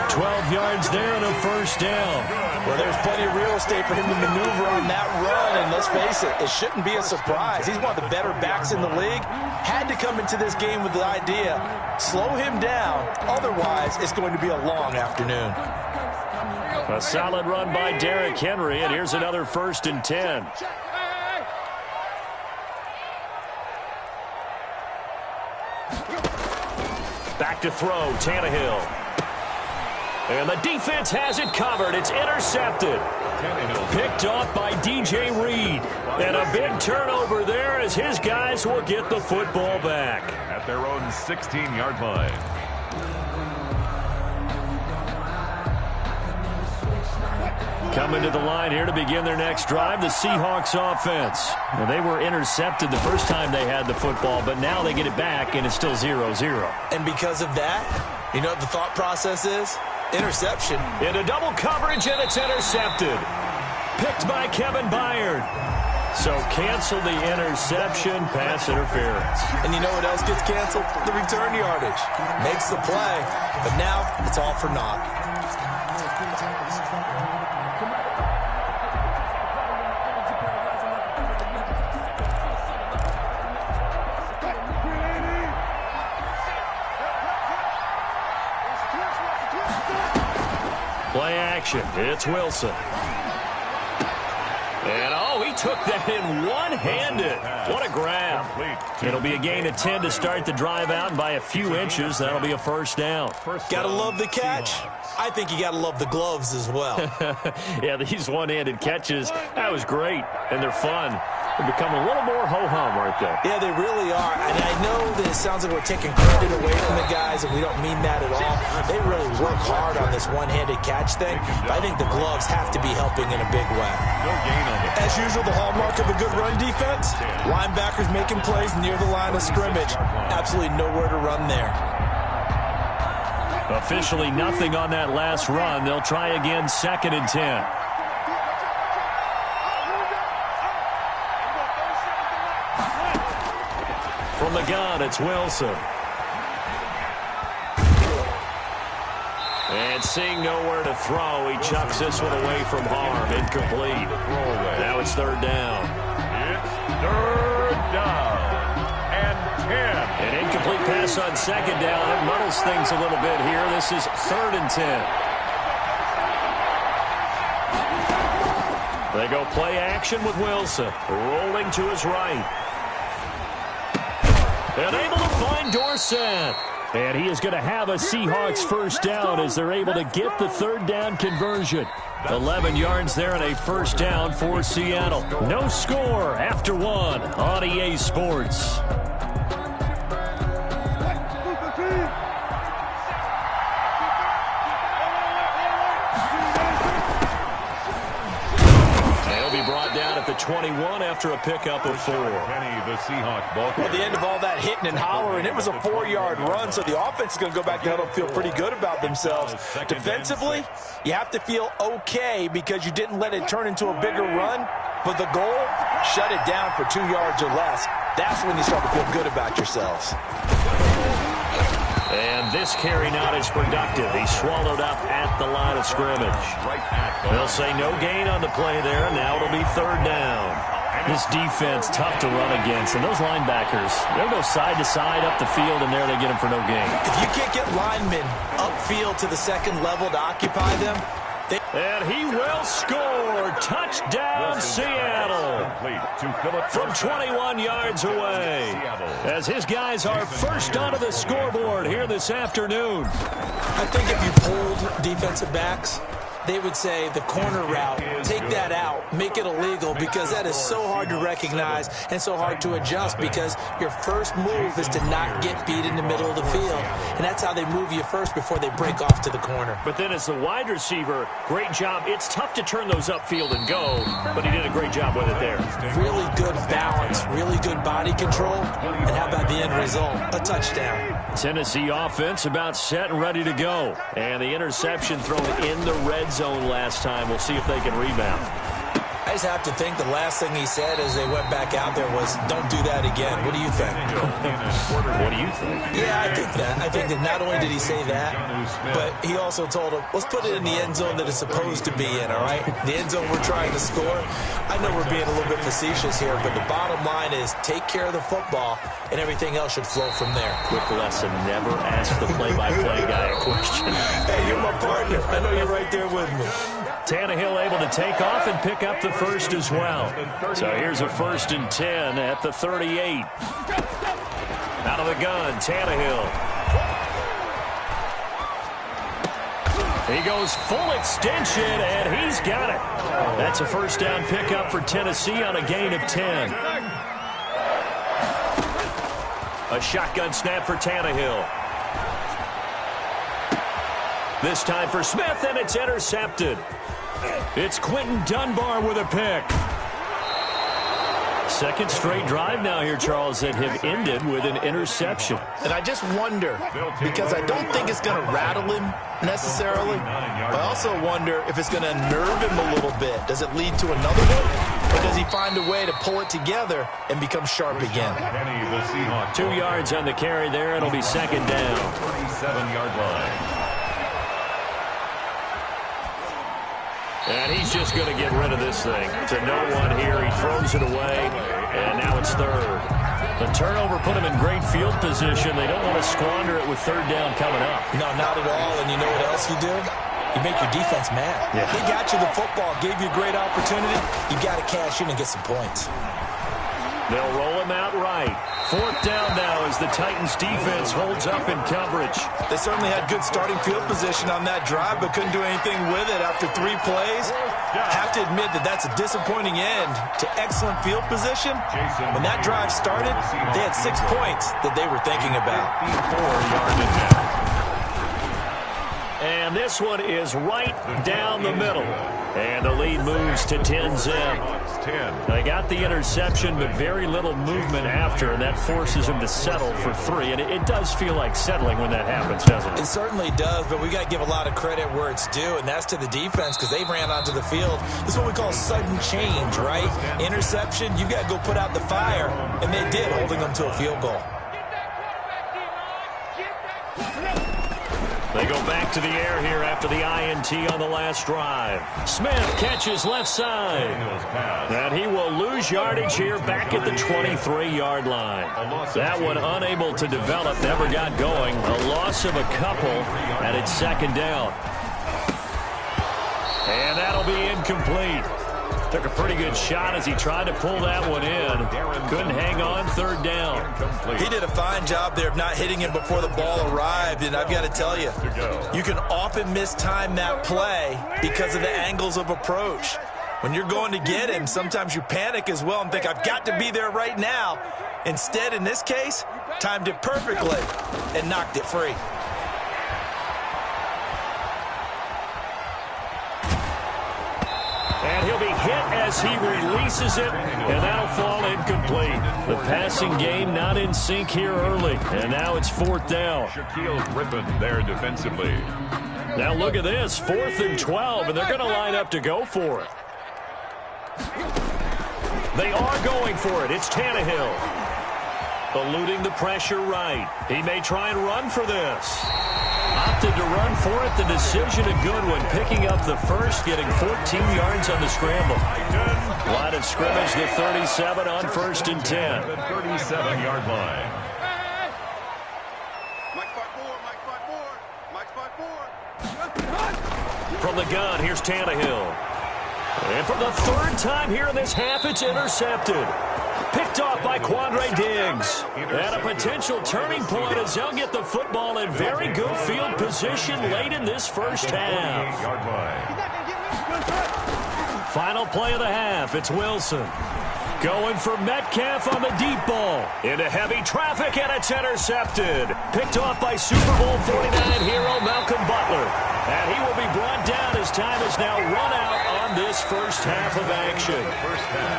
12 yards there and a first down. Well, there's plenty of real estate for him to maneuver on that run. And let's face it, it shouldn't be a surprise. He's one of the better backs in the league. Had to come into this game with the idea, slow him down. Otherwise, it's going to be a long afternoon. A solid run by Derrick Henry, and here's another 1st and 10. Back to throw, Tannehill. And the defense has it covered. It's intercepted. Picked off by DJ Reed. And a big turnover there as his guys will get the football back. At their own 16-yard line. Coming to the line here to begin their next drive, the Seahawks offense. Well, they were intercepted the first time they had the football, but now they get it back, and it's still 0-0. And because of that, you know what the thought process is? Interception. Into double coverage, and it's intercepted. Picked by Kevin Byard. So cancel the interception, pass interference. And you know what else gets canceled? The return yardage. Makes the play, but now it's all for naught. Play action. It's Wilson. And, he took that in one-handed. What a grab. It'll be a gain of 10 to start the drive out, and by a few inches, that'll be a first down. Gotta love the catch. I think you gotta love the gloves as well. Yeah, these one-handed catches, that was great, and they're fun. They're becoming a little more ho-hum, aren't they? Yeah, they really are. And I know that it sounds like we're taking credit away from the guys, and we don't mean that at all. They really work hard on this one-handed catch thing, but I think the gloves have to be helping in a big way. As usual, the hallmark of a good run defense, linebackers making plays near the line of scrimmage. Absolutely nowhere to run there. Officially nothing on that last run. They'll try again, 2nd and 10. From the gun, it's Wilson. And seeing nowhere to throw, he chucks this one away from harm. Incomplete. Now it's third down. It's third down and 10. An incomplete pass on second down. It muddles things a little bit here. This is 3rd and 10. They go play action with Wilson. Rolling to his right. And able to find Dorsett. And he is going to have a Seahawks first down as they're able to get the third down conversion. 11 yards there and a first down for Seattle. No score after 1 on EA Sports. Brought down at the 21 after a pickup of 4. Well, the end of all that hitting and hollering, it was a 4-yard run, so the offense is going to go back down and feel pretty good about themselves. Defensively, you have to feel okay because you didn't let it turn into a bigger run, but the goal, shut it down for 2 yards or less. That's when you start to feel good about yourselves. And this carry not as productive. He's swallowed up at the line of scrimmage. They'll say no gain on the play there. Now it'll be third down. This defense tough to run against. And those linebackers, they'll go side to side up the field, and there they get them for no gain. If you can't get linemen upfield to the second level to occupy them, and he will score. Touchdown, Seattle. From 21 yards away. As his guys are first onto the scoreboard here this afternoon. I think if you pulled defensive backs, they would say the corner route, take that out, make it illegal, because that is so hard to recognize and so hard to adjust, because your first move is to not get beat in the middle of the field. And that's how they move you first before they break off to the corner. But then as the wide receiver, great job. It's tough to turn those upfield and go, but he did a great job with it there. Really good balance, really good body control, and how about the end result? A touchdown. Tennessee offense about set and ready to go. And the interception thrown in the red zone last time. We'll see if they can rebound. I just have to think the last thing he said as they went back out there was, don't do that again. What do you think? What do you think? Yeah, I think that. I think that not only did he say that, but he also told him, let's put it in the end zone that it's supposed to be in, all right? The end zone we're trying to score. I know we're being a little bit facetious here, but the bottom line is take care of the football, and everything else should flow from there. Quick lesson, never ask the play-by-play guy a question. Hey, you're my partner. I know you're right there with me. Tannehill able to take off and pick up the first as well. So here's a 1st and 10 at the 38. Out of the gun, Tannehill. He goes full extension, and he's got it. That's a first down pickup for Tennessee on a gain of 10. A shotgun snap for Tannehill. This time for Smith, and it's intercepted. It's Quentin Dunbar with a pick. Second straight drive now here, Charles, that have ended with an interception. And I just wonder, because I don't think it's going to rattle him necessarily, but I also wonder if it's going to nerve him a little bit. Does it lead to another one, or does he find a way to pull it together and become sharp again? 2 yards on the carry there. It'll be second down. 37-yard line. And he's just going to get rid of this thing. To no one here. He throws it away, and now it's third. The turnover put him in great field position. They don't want to squander it with third down coming up. No, not at all. And you know what else you do? You make your defense mad. Yeah. He got you the football, gave you a great opportunity. You got to cash in and get some points. They'll roll him out right. Fourth down now as the Titans defense holds up in coverage. They certainly had good starting field position on that drive, but couldn't do anything with it after 3 plays. Have to admit that that's a disappointing end to excellent field position. When that drive started, they had 6 points that they were thinking about. 4-yard And this one is right down the middle. And the lead moves to 10-zip. They got the interception, but very little movement after, and that forces them to settle for 3. And it does feel like settling when that happens, doesn't it? It certainly does, but we got to give a lot of credit where it's due, and that's to the defense, because they ran onto the field. This is what we call sudden change, right? Interception, you got to go put out the fire, and they did, holding them to a field goal. They go back to the air here after the INT on the last drive. Smith catches left side. And he will lose yardage here back at the 23-yard line. That one unable to develop, never got going. A loss of a couple, and it's second down. And that'll be incomplete. Took a pretty good shot as he tried to pull that one in. Couldn't hang on, third down. He did a fine job there of not hitting him before the ball arrived, and I've got to tell you, you can often mistime that play because of the angles of approach. When you're going to get him, sometimes you panic as well and think, I've got to be there right now. Instead, in this case, timed it perfectly and knocked it free. And he'll be hit as he releases it, and that'll fall incomplete. The passing game not in sync here early, and now it's fourth down. Shaquille Griffin there defensively. Now look at this, 4th and 12, and they're going to line up to go for it. They are going for it. It's Tannehill. Eluding the pressure right. He may try and run for this. Opted to run for it. The decision a good one. Picking up the first, getting 14 yards on the scramble. Line of scrimmage, the 37 on 1st and 10. The 37-yard line. From the gun, here's Tannehill. And for the third time here in this half, it's intercepted. Picked off by Quandre Diggs. And a potential turning point as they'll get the football in very good field position late in this first half. Final play of the half, it's Wilson. Going for Metcalf on the deep ball. Into heavy traffic, and it's intercepted. Picked off by Super Bowl 49 hero Malcolm Butler. And he will be brought down as time is now run out on this first half of action.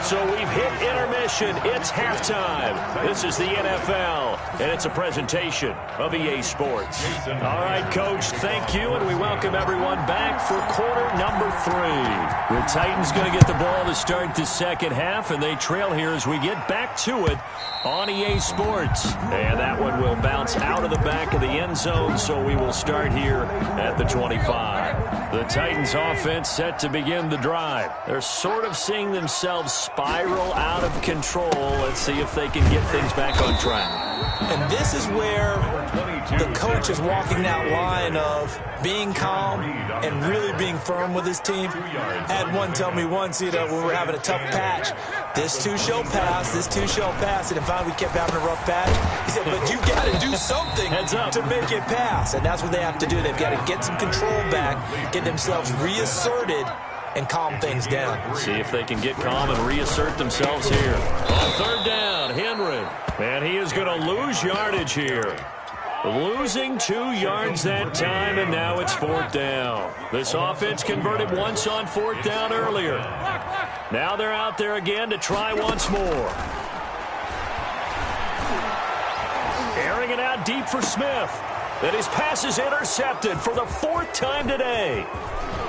So we've hit intermission. It's halftime. This is the NFL, and it's a presentation of EA Sports. All right, Coach, thank you, and we welcome everyone back for quarter number 3. The Titans going to get the ball to start the second half, and they trail here as we get back to it on EA Sports. And that one will bounce out of the back of the end zone, so we will start here at the 25. The Titans offense set to begin the drive. They're sort of seeing themselves spiral out of control. Let's see if they can get things back on track. And this is where the coach is walking that line of being calm and really being firm with his team. I had one tell me once, when we were having a tough patch, this too shall pass, this too shall pass. And if we kept having a rough patch, he said, but you got to do something to make it pass. And that's what they have to do. They've got to get some control back, get themselves reasserted, and calm things down. See if they can get calm and reassert themselves here. On third down, Henry. And he is going to lose yardage here. Losing 2 yards that time, and now it's fourth down. This offense converted once on fourth down earlier. Now they're out there again to try once more. Airing it out deep for Smith. And his pass is intercepted for the 4th time today.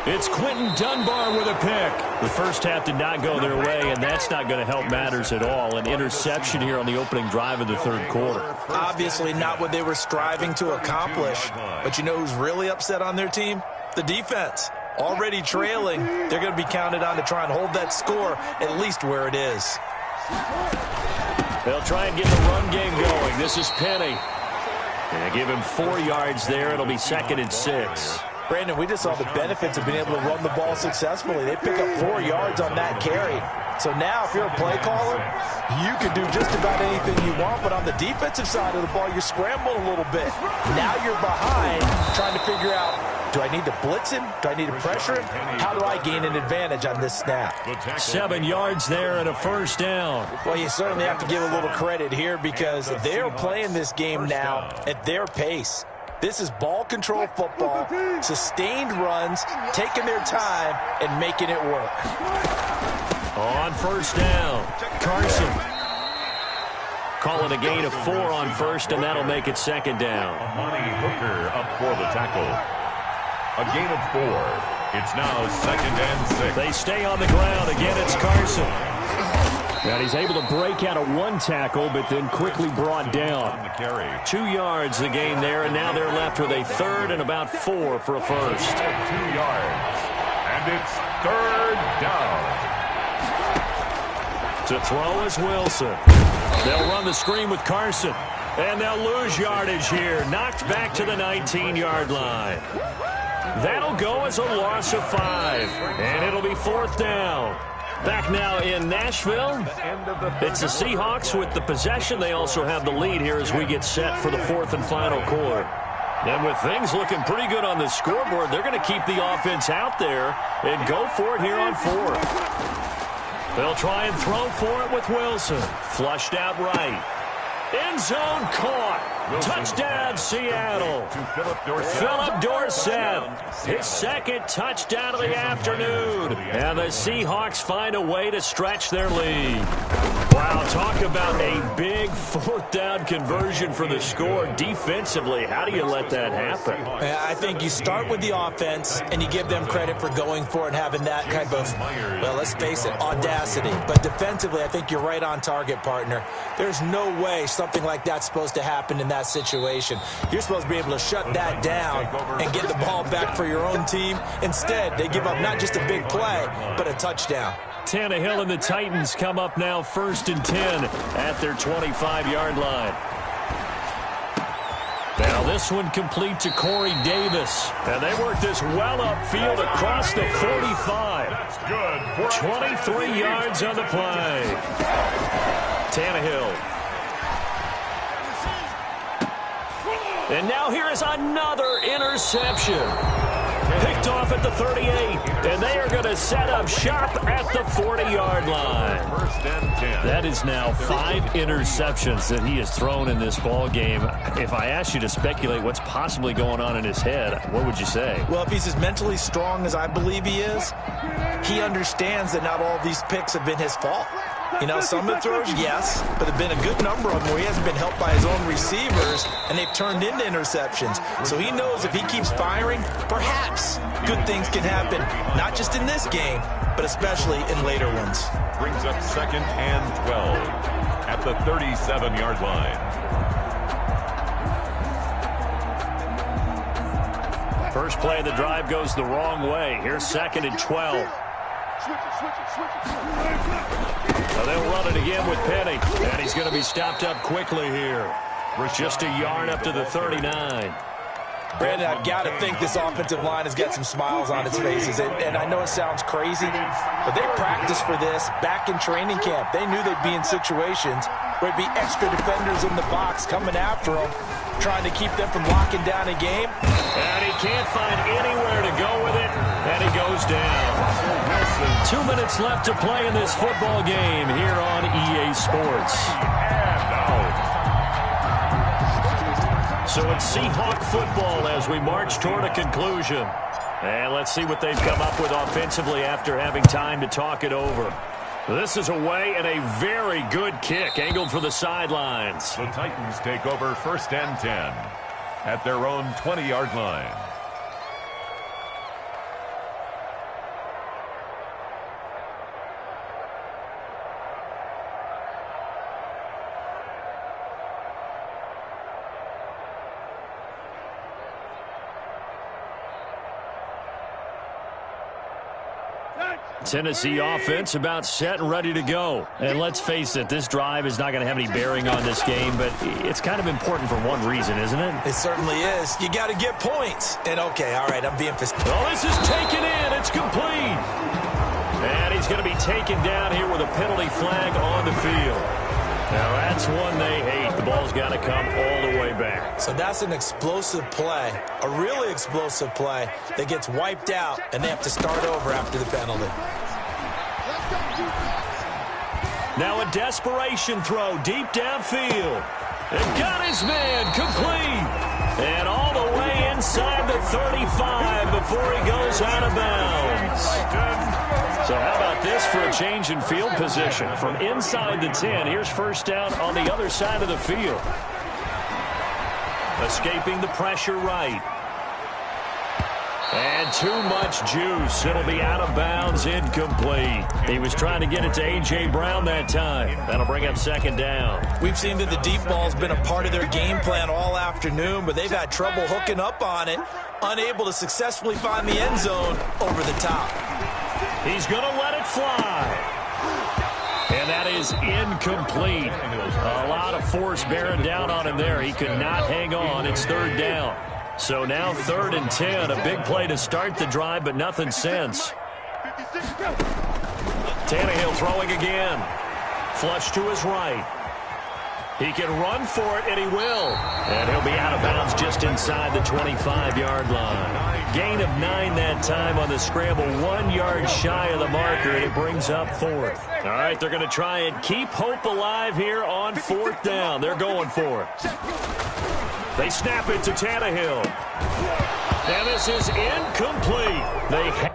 It's Quentin Dunbar with a pick. The first half did not go their way, and that's not going to help matters at all. An interception here on the opening drive of the third quarter. Obviously not what they were striving to accomplish. But you know who's really upset on their team? The defense. Already trailing, they're going to be counted on to try and hold that score at least where it is. They'll try and get the run game going. This is Penny. And give him 4 yards there. It'll be 2nd and 6. Brandon, we just saw the benefits of being able to run the ball successfully. They pick up 4 yards on that carry. So now if you're a play caller, you can do just about anything you want. But on the defensive side of the ball, you're scrambling a little bit. Now you're behind trying to figure out, do I need to blitz him? Do I need to pressure him? How do I gain an advantage on this snap? 7 yards there and a first down. Well, you certainly have to give a little credit here because they're playing this game now at their pace. This is ball control football, sustained runs, taking their time and making it work. On first down, Carson. Calling a gain of 4 on first, and that'll make it 2nd down. Amani Hooker up for the tackle. A gain of 4. It's now 2nd and 6. They stay on the ground. Again, it's Carson. And he's able to break out of one tackle, but then quickly brought down. 2 yards the gain there, and now they're left with a third and about 4 for a first. 2 yards, and it's third down. To throw is Wilson. They'll run the screen with Carson. And they'll lose yardage here. Knocked back to the 19-yard line. That'll go as a loss of 5. And it'll be 4th down. Back now in Nashville. It's the Seahawks with the possession. They also have the lead here as we get set for the 4th and final quarter. And with things looking pretty good on the scoreboard, they're going to keep the offense out there and go for it here on 4th. They'll try and throw for it with Wilson. Flushed out right. End zone caught. Touchdown, Seattle. Phillip Dorsett, his second touchdown of the afternoon. And the Seahawks find a way to stretch their lead. Wow, talk about a big 4th down conversion for the score. Defensively, how do you let that happen? I think you start with the offense, and you give them credit for going for it and having that kind of, well, let's face it, audacity. But defensively, I think you're right on target, partner. There's no way something like that's supposed to happen in that situation. You're supposed to be able to shut that down and get the ball back for your own team. Instead, they give up not just a big play, but a touchdown. Tannehill and the Titans come up now 1st and 10 at their 25-yard line. Now this one complete to Corey Davis. And they work this well upfield across the 45. That's good. 23 yards on the play. Tannehill. And now here is another interception. Picked off at the 38. And they are going to set up shop at the 40-yard line. That is now 5 interceptions that he has thrown in this ball game. If I asked you to speculate what's possibly going on in his head, what would you say? Well, if he's as mentally strong as I believe he is, he understands that not all of these picks have been his fault. You know, some of the throws, yes, but there have been a good number of them where he hasn't been helped by his own receivers, and they've turned into interceptions. So he knows if he keeps firing, perhaps good things can happen, not just in this game, but especially in later ones. Brings up 2nd and 12 at the 37-yard line. First play of the drive goes the wrong way. Here's 2nd and 12. So they'll run it again with Penny. And he's going to be stopped up quickly here. Just a yard up to the 39. Brandon, I've got to think this offensive line has got some smiles on its faces. And I know it sounds crazy, but they practiced for this back in training camp. They knew they'd be in situations where it'd be extra defenders in the box coming after them, trying to keep them from locking down a game. And he can't find anywhere to go with it, and he goes down. 2 minutes left to play in this football game here on EA Sports. So it's Seahawk football as we march toward a conclusion. And let's see what they've come up with offensively after having time to talk it over. This is away and a very good kick angled for the sidelines. The Titans take over 1st and 10 at their own 20-yard line. Tennessee offense about set and ready to go. And let's face it, this drive is not going to have any bearing on this game, but it's kind of important for one reason, isn't it? It certainly is. You got to get points. And okay, all right, I'm being fastidious. Oh, this is taken in. It's complete. And he's going to be taken down here with a penalty flag on the field. Now, that's one they hate. The ball's got to come all the way back. So that's an explosive play, a really explosive play that gets wiped out, and they have to start over after the penalty. Now a desperation throw deep downfield. And got his man complete. And all the way inside the 35 before he goes out of bounds. So how about this for a change in field position? From inside the 10, here's first down on the other side of the field. Escaping the pressure right. And too much juice. It'll be out of bounds, incomplete. He was trying to get it to A.J. Brown that time. That'll bring up second down. We've seen that the deep ball's been a part of their game plan all afternoon, but they've had trouble hooking up on it, unable to successfully find the end zone over the top. He's going to let it fly. And that is incomplete. A lot of force bearing down on him there. He could not hang on. It's third down. So now 3rd and 10. A big play to start the drive, but nothing since. Tannehill throwing again. Flush to his right. He can run for it, and he will. And he'll be out of bounds just inside the 25-yard line. Gain of 9 that time on the scramble. 1 yard shy of the marker, and it brings up 4th. All right, they're going to try and keep hope alive here on 4th down. They're going for it. They snap it to Tannehill. And this is incomplete. They